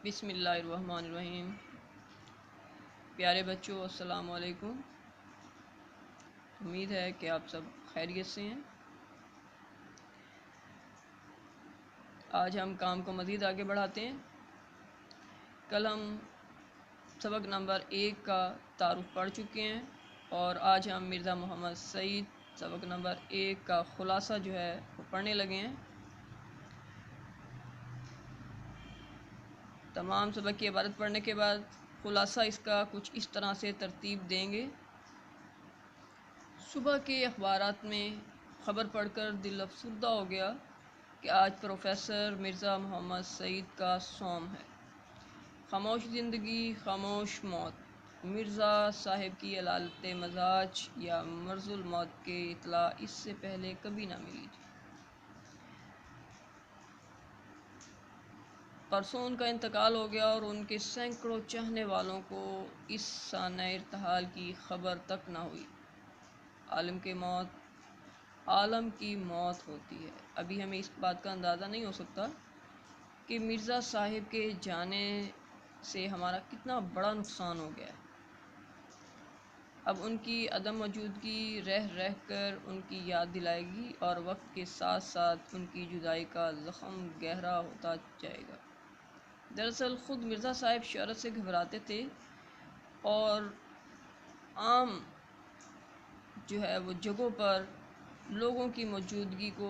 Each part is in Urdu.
بسم اللہ الرحمن الرحیم۔ پیارے بچوں، السلام علیکم۔ امید ہے کہ آپ سب خیریت سے ہیں۔ آج ہم کام کو مزید آگے بڑھاتے ہیں۔ کل ہم سبق نمبر 1 کا تعارف پڑھ چکے ہیں اور آج ہم مرزا محمد سعید سبق نمبر 1 کا خلاصہ جو ہے وہ پڑھنے لگے ہیں۔ تمام سبق کی عبارت پڑھنے کے بعد خلاصہ اس کا کچھ اس طرح سے ترتیب دیں گے۔ صبح کے اخبارات میں خبر پڑھ کر دل افسردہ ہو گیا کہ آج پروفیسر مرزا محمد سعید کا صوم ہے۔ خاموش زندگی، خاموش موت۔ مرزا صاحب کی علالت مزاج یا مرض الموت کی اطلاع اس سے پہلے کبھی نہ ملی تھی۔ پرسوں ان کا انتقال ہو گیا اور ان کے سینکڑوں چاہنے والوں کو اس سانحہ ارتحال کی خبر تک نہ ہوئی۔ عالم کی موت ہوتی ہے۔ ابھی ہمیں اس بات کا اندازہ نہیں ہو سکتا کہ مرزا صاحب کے جانے سے ہمارا کتنا بڑا نقصان ہو گیا ہے۔ اب ان کی عدم موجودگی رہ رہ کر ان کی یاد دلائے گی اور وقت کے ساتھ ساتھ ان کی جدائی کا زخم گہرا ہوتا جائے گا۔ دراصل خود مرزا صاحب شہرت سے گھبراتے تھے اور عام جو ہے وہ جگہوں پر لوگوں کی موجودگی کو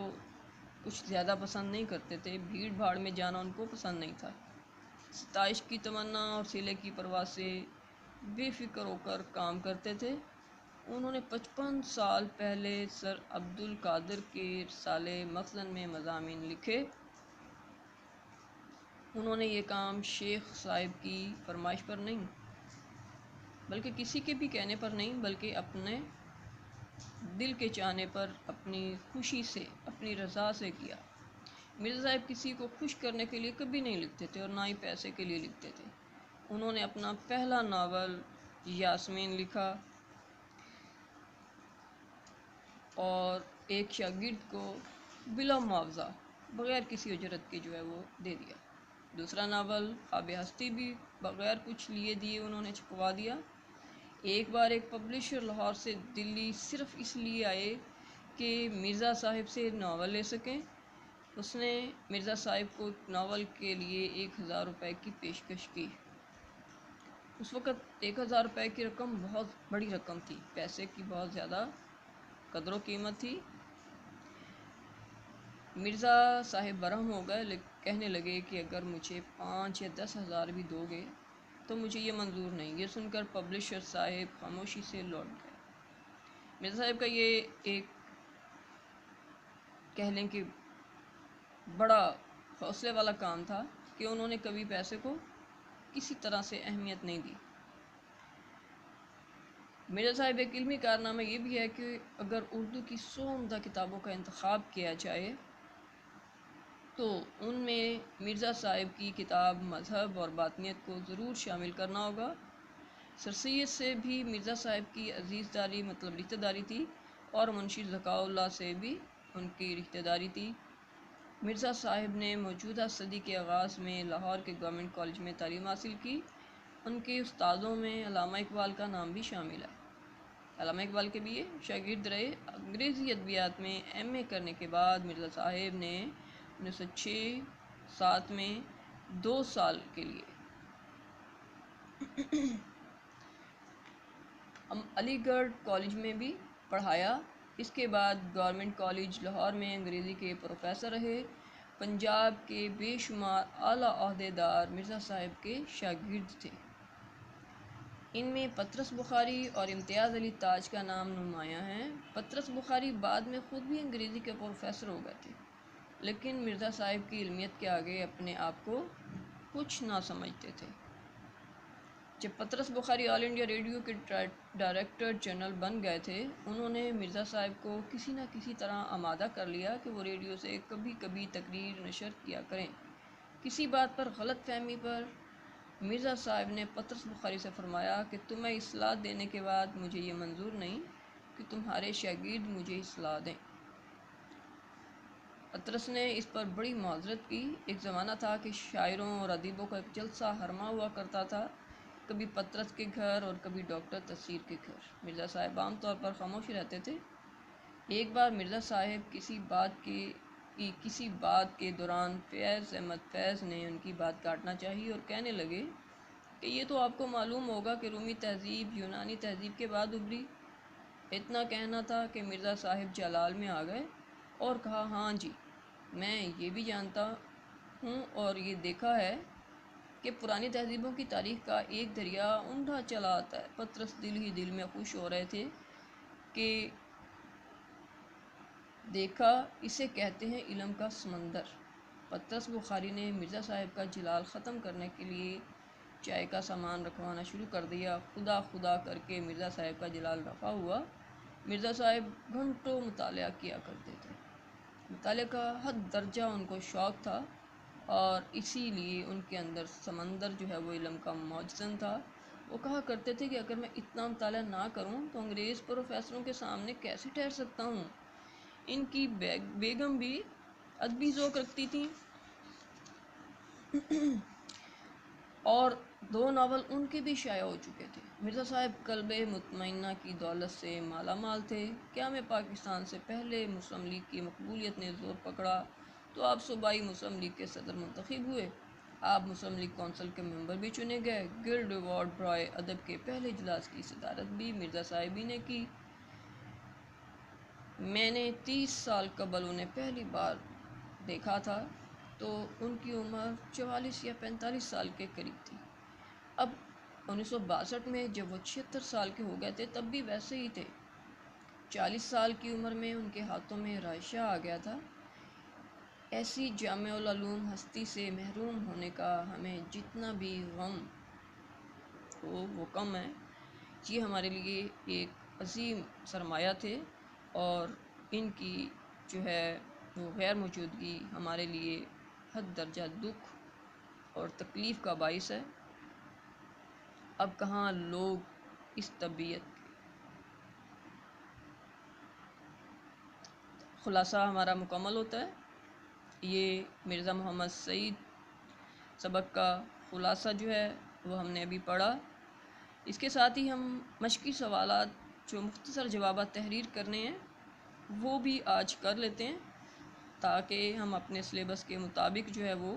کچھ زیادہ پسند نہیں کرتے تھے۔ بھیڑ بھاڑ میں جانا ان کو پسند نہیں تھا۔ ستائش کی تمنا اور صلے کی پرواہ سے بے فکر ہو کر کام کرتے تھے۔ انہوں نے 55 سال پہلے سر عبدالقادر کے رسالے مخزن میں مضامین لکھے۔ انہوں نے یہ کام شیخ صاحب کی فرمائش پر نہیں، بلکہ کسی کے بھی کہنے پر نہیں، بلکہ اپنے دل کے چاہنے پر، اپنی خوشی سے، اپنی رضا سے کیا۔ مرزا صاحب کسی کو خوش کرنے کے لیے کبھی نہیں لکھتے تھے اور نہ ہی پیسے کے لیے لکھتے تھے۔ انہوں نے اپنا پہلا ناول یاسمین لکھا اور ایک شاگرد کو بلا معاوضہ بغیر کسی اجرت کے جو ہے وہ دے دیا۔ دوسرا ناول خواب ہستی بھی بغیر کچھ لیے دیے انہوں نے چھپوا دیا۔ ایک بار ایک پبلشر لاہور سے دلی صرف اس لیے آئے کہ مرزا صاحب سے ناول لے سکیں۔ اس نے مرزا صاحب کو ناول کے لیے 1000 روپے کی پیشکش کی۔ اس وقت 1000 روپے کی رقم بہت بڑی رقم تھی، پیسے کی بہت زیادہ قدر و قیمت تھی۔ مرزا صاحب برہم ہو گئے، کہنے لگے کہ اگر مجھے 5 یا 10 ہزار بھی دو گے تو مجھے یہ منظور نہیں۔ یہ سن کر پبلشر صاحب خاموشی سے لوٹ گئے۔ مرزا صاحب کا یہ ایک کہہ لیں کہ بڑا حوصلے والا کام تھا کہ انہوں نے کبھی پیسے کو کسی طرح سے اہمیت نہیں دی۔ مرزا صاحب ایک علمی کارنامہ یہ بھی ہے کہ اگر اردو کی 100 عمدہ کتابوں کا انتخاب کیا جائے تو ان میں مرزا صاحب کی کتاب مذہب اور باطنیت کو ضرور شامل کرنا ہوگا۔ سر سید سے بھی مرزا صاحب کی عزیز داری مطلب رشتہ داری تھی اور منشی ذکاء اللہ سے بھی ان کی رشتہ داری تھی۔ مرزا صاحب نے موجودہ صدی کے آغاز میں لاہور کے گورنمنٹ کالج میں تعلیم حاصل کی۔ ان کے استادوں میں علامہ اقبال کا نام بھی شامل ہے۔ علامہ اقبال کے بھی یہ شاگرد رہے۔ انگریزی ادبیات میں ایم اے کرنے کے بعد مرزا صاحب نے 1906-07 میں 2 سال کے لیے علی گڑھ کالج میں بھی پڑھایا۔ اس کے بعد گورنمنٹ کالج لاہور میں انگریزی کے پروفیسر رہے۔ پنجاب کے بے شمار اعلیٰ عہدیدار مرزا صاحب کے شاگرد تھے۔ ان میں پطرس بخاری اور امتیاز علی تاج کا نام نمایاں ہے۔ پطرس بخاری بعد میں خود بھی انگریزی کے پروفیسر ہو گئے تھے، لیکن مرزا صاحب کی علمیت کے آگے اپنے آپ کو کچھ نہ سمجھتے تھے۔ جب پطرس بخاری آل انڈیا ریڈیو کے ڈائریکٹر جنرل بن گئے تھے، انہوں نے مرزا صاحب کو کسی نہ کسی طرح آمادہ کر لیا کہ وہ ریڈیو سے کبھی کبھی تقریر نشر کیا کریں۔ کسی بات پر غلط فہمی پر مرزا صاحب نے پطرس بخاری سے فرمایا کہ تمہیں اصلاح دینے کے بعد مجھے یہ منظور نہیں کہ تمہارے شاگرد مجھے اصلاح دیں۔ پطرس نے اس پر بڑی معذرت کی۔ ایک زمانہ تھا کہ شاعروں اور ادیبوں کا ایک جلسہ ہرما ہوا کرتا تھا، کبھی پطرس کے گھر اور کبھی ڈاکٹر تفسیر کے گھر۔ مرزا صاحب عام طور پر خاموش رہتے تھے۔ ایک بار مرزا صاحب کسی بات کے دوران فیض احمد فیض نے ان کی بات کاٹنا چاہی اور کہنے لگے کہ یہ تو آپ کو معلوم ہوگا کہ رومی تہذیب یونانی تہذیب کے بعد ابھری۔ اتنا کہنا تھا کہ مرزا صاحب جلال میں آ گئے اور کہا، ہاں جی، میں یہ بھی جانتا ہوں اور یہ دیکھا ہے کہ پرانی تہذیبوں کی تاریخ کا ایک دریا اونڈا چلا آتا ہے۔ پطرس دل ہی دل میں خوش ہو رہے تھے کہ دیکھا، اسے کہتے ہیں علم کا سمندر۔ پطرس بخاری نے مرزا صاحب کا جلال ختم کرنے کے لیے چائے کا سامان رکھوانا شروع کر دیا۔ خدا خدا کر کے مرزا صاحب کا جلال رفع ہوا۔ مرزا صاحب گھنٹوں مطالعہ کیا کرتے تھے۔ مطالعے کا حد درجہ ان کو شوق تھا اور اسی لیے ان کے اندر سمندر جو ہے وہ علم کا موجزن تھا۔ وہ کہا کرتے تھے کہ اگر میں اتنا مطالعہ نہ کروں تو انگریز پروفیسروں کے سامنے کیسے ٹھہر سکتا ہوں۔ ان کی بیگم بھی ادبی ذوق رکھتی تھیں اور 2 ناول ان کے بھی شائع ہو چکے تھے۔ مرزا صاحب قلب مطمئنہ کی دولت سے مالا مال تھے۔ قیام پاکستان سے پہلے مسلم لیگ کی مقبولیت نے زور پکڑا تو آپ صوبائی مسلم لیگ کے صدر منتخب ہوئے۔ آپ مسلم لیگ کونسل کے ممبر بھی چنے گئے۔ گلڈ ایوارڈ برائے ادب کے پہلے اجلاس کی صدارت بھی مرزا صاحب ہی نے کی۔ میں نے 30 سال قبل انہیں پہلی بار دیکھا تھا تو ان کی عمر 44 یا 45 سال کے قریب تھی۔ اب 1962 میں جب وہ 76 سال کے ہو گئے تھے تب بھی ویسے ہی تھے۔ 40 سال کی عمر میں ان کے ہاتھوں میں رائشہ آ گیا تھا۔ ایسی جامع العلوم ہستی سے محروم ہونے کا ہمیں جتنا بھی غم ہو وہ کم ہے۔ یہ ہمارے لیے ایک عظیم سرمایہ تھے اور ان کی جو ہے وہ غیر موجودگی ہمارے لیے حد درجہ دکھ اور تکلیف کا باعث ہے۔ اب کہاں لوگ اس طبیعت کے۔ خلاصہ ہمارا مکمل ہوتا ہے۔ یہ مرزا محمد سعید سبق کا خلاصہ جو ہے وہ ہم نے ابھی پڑھا۔ اس کے ساتھ ہی ہم مشقی سوالات جو مختصر جوابات تحریر کرنے ہیں وہ بھی آج کر لیتے ہیں تاکہ ہم اپنے سلیبس کے مطابق جو ہے وہ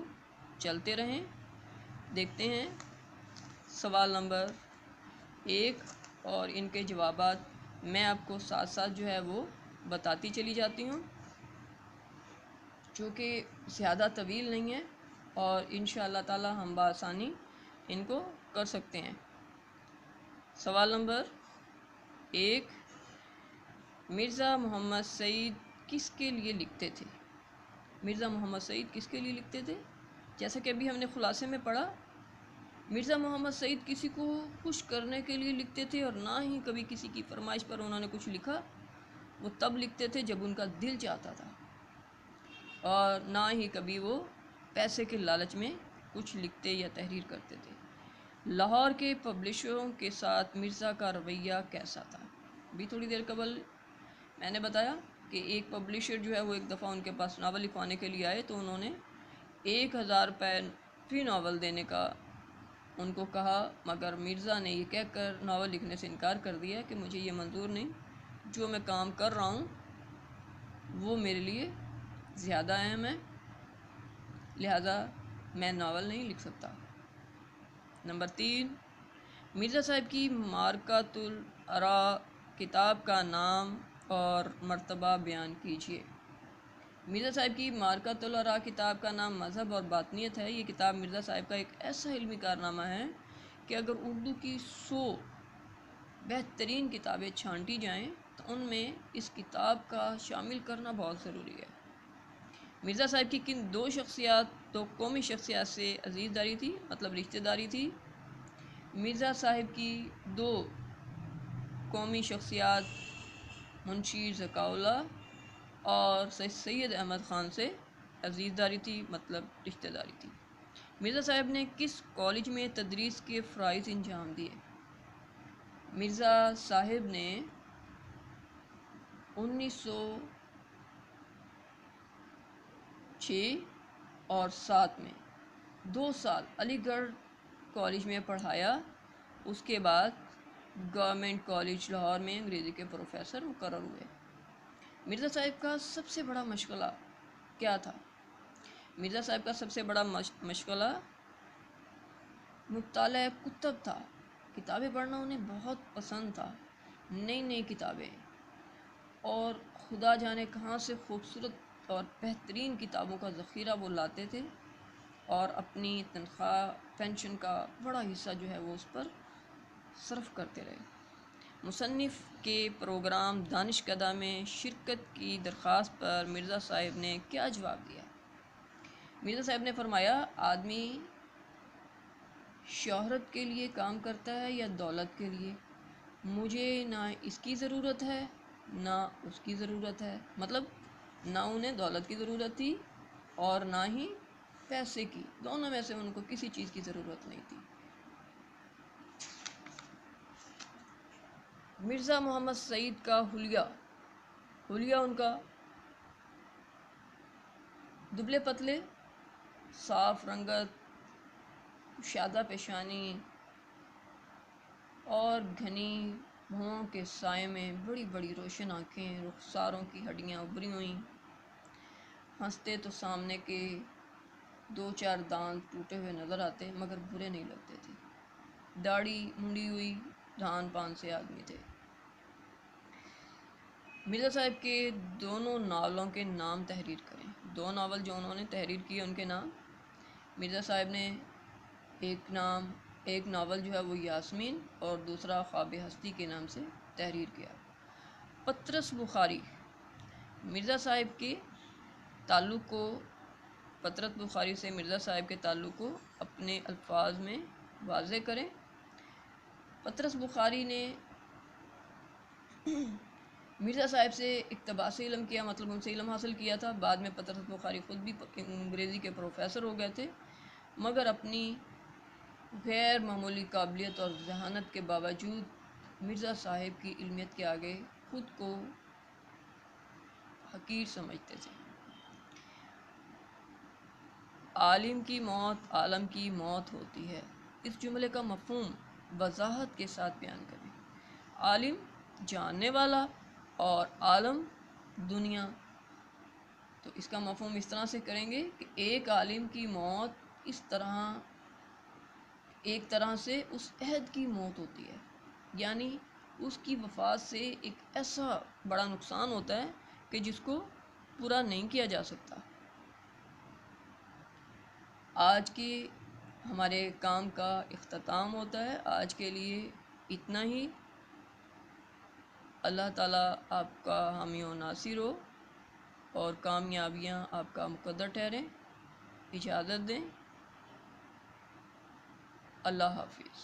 چلتے رہیں۔ دیکھتے ہیں سوال نمبر 1 اور ان کے جوابات میں آپ کو ساتھ ساتھ جو ہے وہ بتاتی چلی جاتی ہوں، جو کہ زیادہ طویل نہیں ہے اور انشاءاللہ تعالی ہم بآسانی ان کو کر سکتے ہیں۔ سوال نمبر 1، مرزا محمد سعید کس کے لیے لکھتے تھے؟ مرزا محمد سعید کس کے لیے لکھتے تھے؟ جیسا کہ ابھی ہم نے خلاصے میں پڑھا، مرزا محمد سعید کسی کو خوش کرنے کے لیے لکھتے تھے اور نہ ہی کبھی کسی کی فرمائش پر انہوں نے کچھ لکھا۔ وہ تب لکھتے تھے جب ان کا دل چاہتا تھا اور نہ ہی کبھی وہ پیسے کے لالچ میں کچھ لکھتے یا تحریر کرتے تھے۔ لاہور کے پبلشروں کے ساتھ مرزا کا رویہ کیسا تھا؟ بھی تھوڑی دیر قبل میں نے بتایا کہ ایک پبلشر جو ہے وہ ایک دفعہ ان کے پاس ناول لکھوانے کے لیے آئے تو انہوں نے 1000 روپے فی ناول دینے کا ان کو کہا، مگر مرزا نے یہ کہہ کر ناول لکھنے سے انکار کر دیا کہ مجھے یہ منظور نہیں، جو میں کام کر رہا ہوں وہ میرے لیے زیادہ اہم ہے، لہذا میں ناول نہیں لکھ سکتا۔ نمبر 3، مرزا صاحب کی مارکۃ الآراء کتاب کا نام اور مرتبہ بیان کیجیے۔ مرزا صاحب کی مارکۃ الآراء کتاب کا نام مذہب اور باطنیت ہے۔ یہ کتاب مرزا صاحب کا ایک ایسا علمی کارنامہ ہے کہ اگر اردو کی 100 بہترین کتابیں چھانٹی جائیں تو ان میں اس کتاب کا شامل کرنا بہت ضروری ہے۔ مرزا صاحب کی کن 2 شخصیات تو قومی شخصیات سے عزیزداری تھی، مطلب رشتہ داری تھی۔ مرزا صاحب کی 2 قومی شخصیات منشی ذکاء اللہ اور سید احمد خان سے عزیزداری تھی، مطلب رشتہ داری تھی۔ مرزا صاحب نے کس کالج میں تدریس کے فرائض انجام دیے؟ مرزا صاحب نے 1900 6 اور 7 میں 2 سال علی گڑھ کالج میں پڑھایا. اس کے بعد گورنمنٹ کالج لاہور میں انگریزی کے پروفیسر مقرر ہوئے. مرزا صاحب کا سب سے بڑا مشغلہ کیا تھا؟ مرزا صاحب کا سب سے بڑا مشغلہ مطالعہ کتب تھا. کتابیں پڑھنا انہیں بہت پسند تھا. نئی نئی کتابیں اور خدا جانے کہاں سے خوبصورت اور بہترین کتابوں کا ذخیرہ وہ لاتے تھے اور اپنی تنخواہ پینشن کا بڑا حصہ جو ہے وہ اس پر صرف کرتے رہے. مصنف کے پروگرام دانشکدہ میں شرکت کی درخواست پر مرزا صاحب نے کیا جواب دیا؟ مرزا صاحب نے فرمایا، آدمی شہرت کے لیے کام کرتا ہے یا دولت کے لیے؟ مجھے نہ اس کی ضرورت ہے نہ اس کی ضرورت ہے. مطلب نہ انہیں دولت کی ضرورت تھی اور نہ ہی پیسے کی. دونوں میں سے ان کو کسی چیز کی ضرورت نہیں تھی. مرزا محمد سعید کا حلیہ ان کا دبلے پتلے، صاف رنگت، کشادہ پیشانی اور گھنی بھوؤں کے سائے میں بڑی بڑی روشن آنکھیں، رخساروں کی ہڈیاں ابھری ہوئیں. ہنستے تو سامنے کے 2-4 دانت ٹوٹے ہوئے نظر آتے مگر برے نہیں لگتے تھے. داڑھی منڈی ہوئی دھان پان سے آدمی تھے. مرزا صاحب کے دونوں ناولوں کے نام تحریر کریں. 2 ناول جو انہوں نے تحریر کیے ان کے نام. مرزا صاحب نے ایک ناول جو ہے وہ یاسمین اور دوسرا خواب ہستی کے نام سے تحریر کیا. پطرس بخاری. مرزا صاحب کے تعلق کو پطرس بخاری سے مرزا صاحب کے تعلق کو اپنے الفاظ میں واضح کریں. پطرس بخاری نے مرزا صاحب سے اقتباس علم کیا، مطلب ان سے علم حاصل کیا تھا. بعد میں پطرس بخاری خود بھی انگریزی کے پروفیسر ہو گئے تھے مگر اپنی غیر معمولی قابلیت اور ذہانت کے باوجود مرزا صاحب کی علمیت کے آگے خود کو حقیر سمجھتے تھے. عالم کی موت عالم کی موت ہوتی ہے. اس جملے کا مفہوم وضاحت کے ساتھ بیان کریں. عالم جاننے والا اور عالم دنیا. تو اس کا مفہوم اس طرح سے کریں گے کہ ایک عالم کی موت ایک طرح سے اس عہد کی موت ہوتی ہے، یعنی اس کی وفات سے ایک ایسا بڑا نقصان ہوتا ہے کہ جس کو پورا نہیں کیا جا سکتا. آج کے ہمارے کام کا اختتام ہوتا ہے. آج کے لیے اتنا ہی. اللہ تعالیٰ آپ کا حامی و ناصر ہو اور کامیابیاں آپ کا مقدر ٹھہریں. اجازت دیں. اللہ حافظ.